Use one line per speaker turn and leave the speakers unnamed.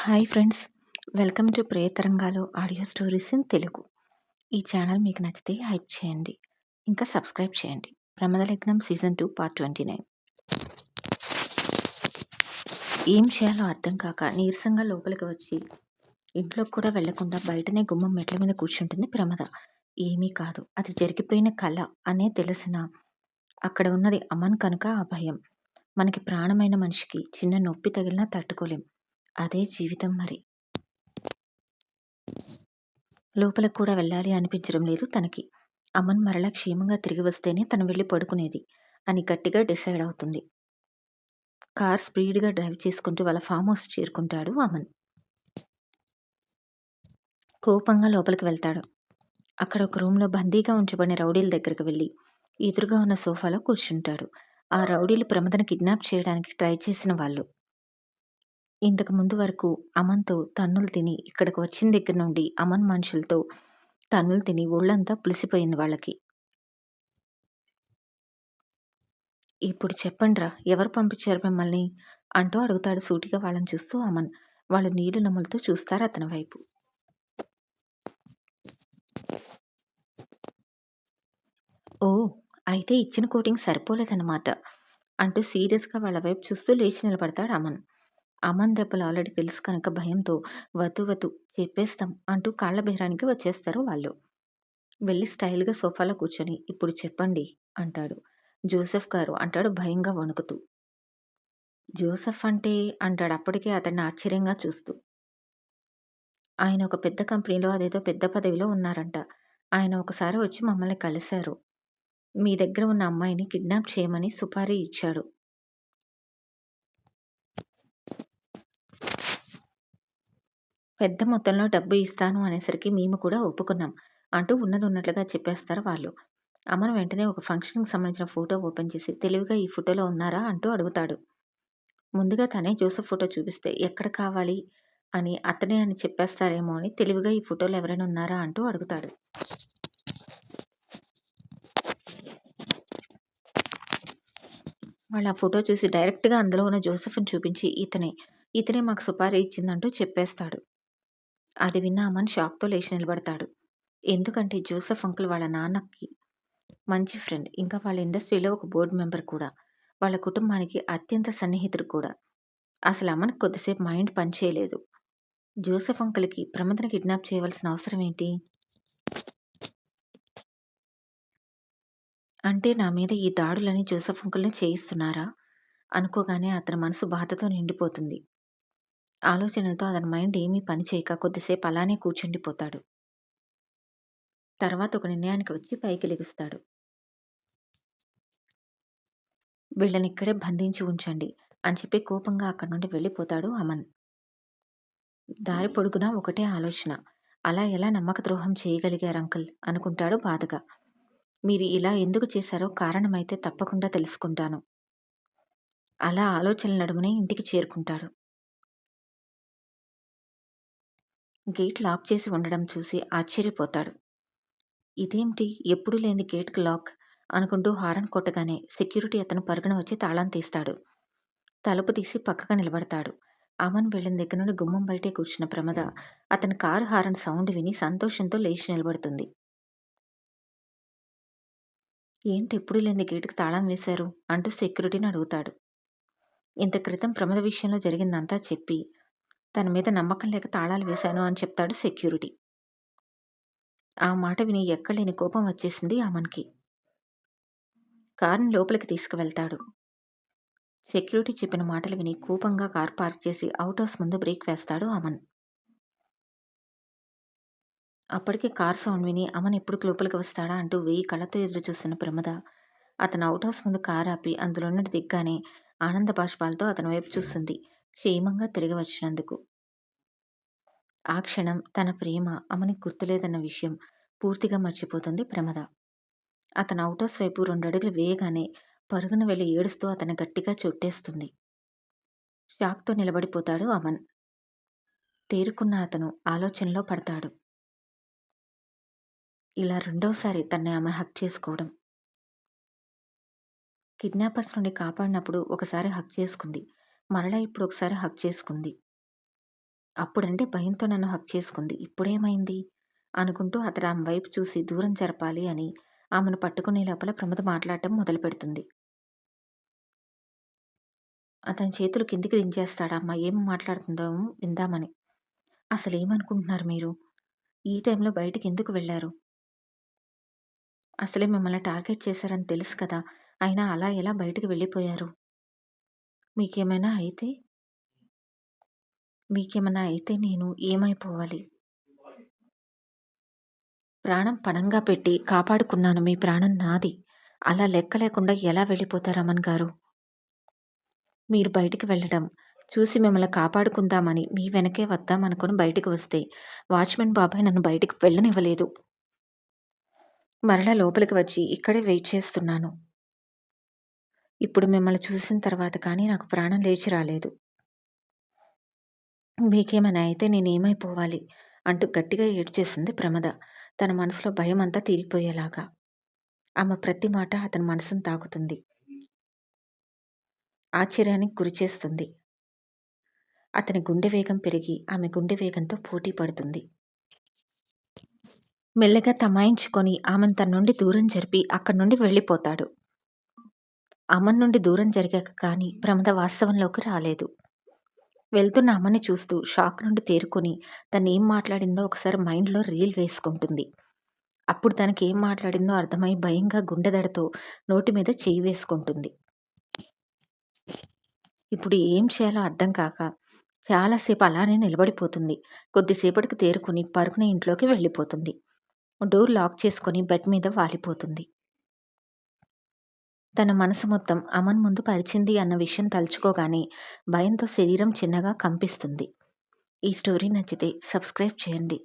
Hi friends, welcome to ప్రేతరంగాలు audio stories in Telugu. ఈ channel మీకు నచ్చితే హైప్ చేయండి, ఇంకా సబ్స్క్రైబ్ చేయండి. ప్రమదలగ్నం సీజన్ 2 పార్ట్ 29. ఏం చేయాలో అర్థం కాక నీరసంగా లోపలికి వచ్చి ఇంట్లోకి కూడా వెళ్లకుండా బయటనే గుమ్మం మెట్ల మీద కూర్చుంటుంది ప్రమద. ఏమీ కాదు, అది జరిగిపోయిన కళ అనే తెలిసిన అక్కడ ఉన్నది అమన్ కనుక ఆ భయం. మనకి ప్రాణమైన మనిషికి చిన్న నొప్పి తగిలినా తట్టుకోలేం. అదే జీవితం మరి. లోపలికి కూడా వెళ్ళాలి అనిపించడం లేదు తనకి. అమన్ మరలా క్షేమంగా తిరిగి వస్తేనే తను వెళ్ళి పడుకునేది అని గట్టిగా డిసైడ్ అవుతుంది. కార్ స్పీడ్గా డ్రైవ్ చేసుకుంటూ వాళ్ళ ఫామ్ హౌస్ చేరుకుంటాడు అమన్. కోపంగా లోపలికి వెళ్తాడు. అక్కడ ఒక రూమ్లో బందీగా ఉంచబడిన రౌడీల దగ్గరికి వెళ్ళి ఎదురుగా ఉన్న సోఫాలో కూర్చుంటాడు. ఆ రౌడీలు ప్రమదను కిడ్నాప్ చేయడానికి ట్రై చేసిన వాళ్ళు. ఇంతకు ముందు వరకు అమన్తో తన్నులు తిని ఇక్కడికి వచ్చిన దగ్గర నుండి అమన్ మనుషులతో తన్నులు తిని ఒళ్ళంతా పులిసిపోయింది వాళ్ళకి. ఇప్పుడు చెప్పండ్రా, ఎవరు పంపించారు మిమ్మల్ని అంటూ అడుగుతాడు సూటిగా వాళ్ళని చూస్తూ అమన్. వాళ్ళు నీళ్లు నమ్ములుతూ చూస్తారు అతని వైపు. ఓ, అయితే ఇచ్చిన కోటింగ్ సరిపోలేదన్నమాట అంటూ సీరియస్గా వాళ్ళ వైపు చూస్తూ లేచి నిలబడతాడు అమన్. అమన్ దెబ్బలు ఆల్రెడీ తెలుసు కనుక భయంతో వద్దు వద్దు చెప్పేస్తాం అంటూ కాళ్ళ బేరానికి వచ్చేస్తారు వాళ్ళు. వెళ్ళి స్టైల్గా సోఫాలో కూర్చొని ఇప్పుడు చెప్పండి అంటాడు. జోసెఫ్ గారు అంటాడు భయంగా వణుకుతూ. జోసెఫ్ అంటే అంటాడు అప్పటికే అతన్ని ఆశ్చర్యంగా చూస్తూ. ఆయన ఒక పెద్ద కంపెనీలో అదేదో పెద్ద పదవిలో ఉన్నారంట. ఆయన ఒకసారి వచ్చి మమ్మల్ని కలిశారు. మీ దగ్గర ఉన్న అమ్మాయిని కిడ్నాప్ చేయమని సుపారీ ఇచ్చాడు. పెద్ద మొత్తంలో డబ్బు ఇస్తాను అనేసరికి మేము కూడా ఒప్పుకున్నాం అంటూ ఉన్నది ఉన్నట్లుగా చెప్పేస్తారు వాళ్ళు. అమన్ వెంటనే ఒక ఫంక్షన్కి సంబంధించిన ఫోటో ఓపెన్ చేసి తెలివిగా ఈ ఫోటోలో ఉన్నారా అంటూ అడుగుతాడు. ముందుగా తనే జోసెఫ్ ఫోటో చూపిస్తే ఎక్కడ కావాలి అని అతనే అని చెప్పేస్తారేమో అని తెలివిగా ఈ ఫోటోలో ఎవరైనా ఉన్నారా అంటూ అడుగుతాడు. వాళ్ళు ఆ ఫోటో చూసి డైరెక్ట్గా అందులో ఉన్న జోసెఫ్ని చూపించి ఇతనే మాకు సుపారీ ఇచ్చిందంటూ చెప్పేస్తాడు. అది విన్న అమన్ షాక్తో లేచి నిలబడతాడు. ఎందుకంటే జోసెఫ్ అంకుల్ వాళ్ళ నాన్నకి మంచి ఫ్రెండ్, ఇంకా వాళ్ళ ఇండస్ట్రీలో ఒక బోర్డు మెంబర్ కూడా, వాళ్ళ కుటుంబానికి అత్యంత సన్నిహితుడు కూడా. అసలు అమన్కి కొద్దిసేపు మైండ్ పనిచేయలేదు. జోసెఫ్ అంకుల్కి ప్రమదను కిడ్నాప్ చేయవలసిన అవసరం ఏంటి? అంటే నా మీద ఈ దాడులని జోసెఫ్ అంకుల్ని చేయిస్తున్నారా అనుకోగానే అతని మనసు బాధతో నిండిపోతుంది. ఆలోచనలతో అతని మైండ్ ఏమీ పని చేయక కొద్దిసేపు అలానే కూర్చుండిపోతాడు. తర్వాత ఒక నిర్ణయానికి వచ్చి పైకి లెగుస్తాడు. వీళ్ళని ఇక్కడే బంధించి ఉంచండి అని చెప్పి కోపంగా అక్కడి నుండి వెళ్ళిపోతాడు అమన్. దారి పొడుగునా ఒకటే ఆలోచన, అలా ఎలా నమ్మక ద్రోహం చేయగలిగారు అంకుల్ అనుకుంటాడు బాధగా. మీరు ఇలా ఎందుకు చేశారో కారణమైతే తప్పకుండా తెలుసుకుంటాను. అలా ఆలోచనల నడుమునే ఇంటికి చేరుకుంటాడు. గేట్ లాక్ చేసి ఉండడం చూసి ఆశ్చర్యపోతాడు. ఇదేమిటి, ఎప్పుడూ లేని గేట్కి లాక్ అనుకుంటూ హారన్ కొట్టగానే సెక్యూరిటీ అతను పరుగున వచ్చి తాళం తీస్తాడు. తలుపు తీసి పక్కగా నిలబడతాడు. అమన్ వెళ్ళిన దగ్గర నుండి గుమ్మం బయటే కూర్చున్న ప్రమద అతని కారు హారన్ సౌండ్ విని సంతోషంతో లేచి నిలబడుతుంది. ఏంటి ఎప్పుడు లేని గేటుకి తాళం వేశారు అంటూ సెక్యూరిటీని అడుగుతాడు. ఇంత క్రితం ప్రమద విషయంలో జరిగిందంతా చెప్పి తన మీద నమ్మకం లేక తాళాలు వేశాను అని చెప్తాడు సెక్యూరిటీ. ఆ మాట విని ఎక్కలేని కోపం వచ్చేసింది అమన్కి. కారుని లోపలికి తీసుకువెళ్తాడు. సెక్యూరిటీ చెప్పిన మాటలు విని కోపంగా కార్ పార్క్ చేసి అవుట్ హౌస్ ముందు బ్రేక్ వేస్తాడు అమన్. అప్పటికే కార్ సౌండ్ విని అమన్ ఎప్పుడు లోపలికి వస్తాడా అంటూ 1000 కళ్ళతో ఎదురు చూస్తున్న ప్రమద అతను అవుట్ హౌస్ ముందు కారు ఆపి అందులో నుండి దిగ్గానే ఆనంద బాష్పాలతో అతని వైపు చూస్తుంది, క్షేమంగా తిరిగి వచ్చినందుకు. ఆ క్షణం తన ప్రేమ అమనికి గుర్తులేదన్న విషయం పూర్తిగా మర్చిపోతుంది ప్రమద. అతను అవుట్ హౌస్ వైపు 2 అడుగులు వేయగానే పరుగున వెళ్ళి ఏడుస్తూ అతన్ని గట్టిగా చుట్టేస్తుంది. షాక్తో నిలబడిపోతాడు అమన్. తేరుకున్న అతను ఆలోచనలో పడతాడు. ఇలా రెండోసారి తన్ని ఆమె హక్ చేసుకోవడం. కిడ్నాపర్స్ నుండి కాపాడినప్పుడు ఒకసారి హక్ చేసుకుంది, మరలా ఇప్పుడు ఒకసారి హక్ చేసుకుంది. అప్పుడంటే భయంతో నన్ను హగ్ చేసుకుంది. ఇప్పుడేమైంది? అనుకుంటూ అతడు ఆమె వైపు చూసి దూరం జరపాలి అని ఆమెను పట్టుకునే లోపల ప్రమద మాట్లాడటం మొదలుపెడుతుంది. అతని చేతులు కిందికి దించేస్తాడు. అమ్మ ఏం మాట్లాడుతుందో విందామని. అసలేమనుకుంటున్నారు మీరు? ఈ టైంలో బయటికెందుకు వెళ్లారు? అసలే మిమ్మల్ని టార్గెట్ చేశారని తెలుసు కదా! అయినా అలా ఎలా బయటికి వెళ్ళిపోయారు? మీకేమైనా అయితే? మీకేమన్నా అయితే నేను ఏమైపోవాలి? ప్రాణం పణంగా పెట్టి కాపాడుకున్నాను. మీ ప్రాణం నాది. అలా లెక్క లేకుండా ఎలా వెళ్ళిపోతారు అమన్ గారు? మీరు బయటికి వెళ్ళడం చూసి మిమ్మల్ని కాపాడుకుందామని మీ వెనకే వద్దామనుకుని బయటికి వస్తే, వాచ్‌మెన్ బాబాయ్ నన్ను బయటికి వెళ్ళనివ్వలేదు. మరలా లోపలికి వచ్చి ఇక్కడే వెయిట్ చేస్తున్నాను. ఇప్పుడు మిమ్మల్ని చూసిన తర్వాత కానీ నాకు ప్రాణం లేచి రాలేదు. మీకేమైనా అయితే నేనేమైపోవాలి? అంటూ గట్టిగా ఏడ్చేసింది ప్రమద. తన మనసులో భయమంతా తీరిపోయేలాగా. ఆమె ప్రతి మాట అతని మనసును తాకుతుంది. ఆశ్చర్యానికి గురిచేస్తుంది. అతని గుండె వేగం పెరిగి ఆమె గుండె వేగంతో పోటీ పడుతుంది. మెల్లగా తమాయించుకొని ఆమెను తన నుండి దూరం జరిపి అక్కడి నుండి వెళ్ళిపోతాడు. అమన్ నుండి దూరం జరిగాక కానీ ప్రమద వాస్తవంలోకి రాలేదు. వెళ్తున్న అమ్మని చూస్తూ షాక్ నుండి తేరుకొని తనేం మాట్లాడిందో ఒకసారి మైండ్‌లో రీల్ వేసుకుంటుంది. అప్పుడు తనకేం మాట్లాడిందో అర్థమై భయంగా గుండెదడతో నోటి మీద చెయ్యి వేసుకుంటుంది. ఇప్పుడు ఏం చేయాలో అర్థం కాక చాలా సేపు అలానే నిలబడిపోతుంది. కొద్దిసేపటికి తేరుకొని పరుగున ఇంట్లోకి వెళ్ళిపోతుంది. డోర్ లాక్ చేసుకొని బెడ్ మీద వాలిపోతుంది. తన మనసు మొత్తం అమన్ ముందు పరిచింది అన్న విషయం తలుచుకోగానే భయంతో శరీరం చిన్నగా కంపిస్తుంది. ఈ స్టోరీ నచ్చితే సబ్స్క్రైబ్ చేయండి.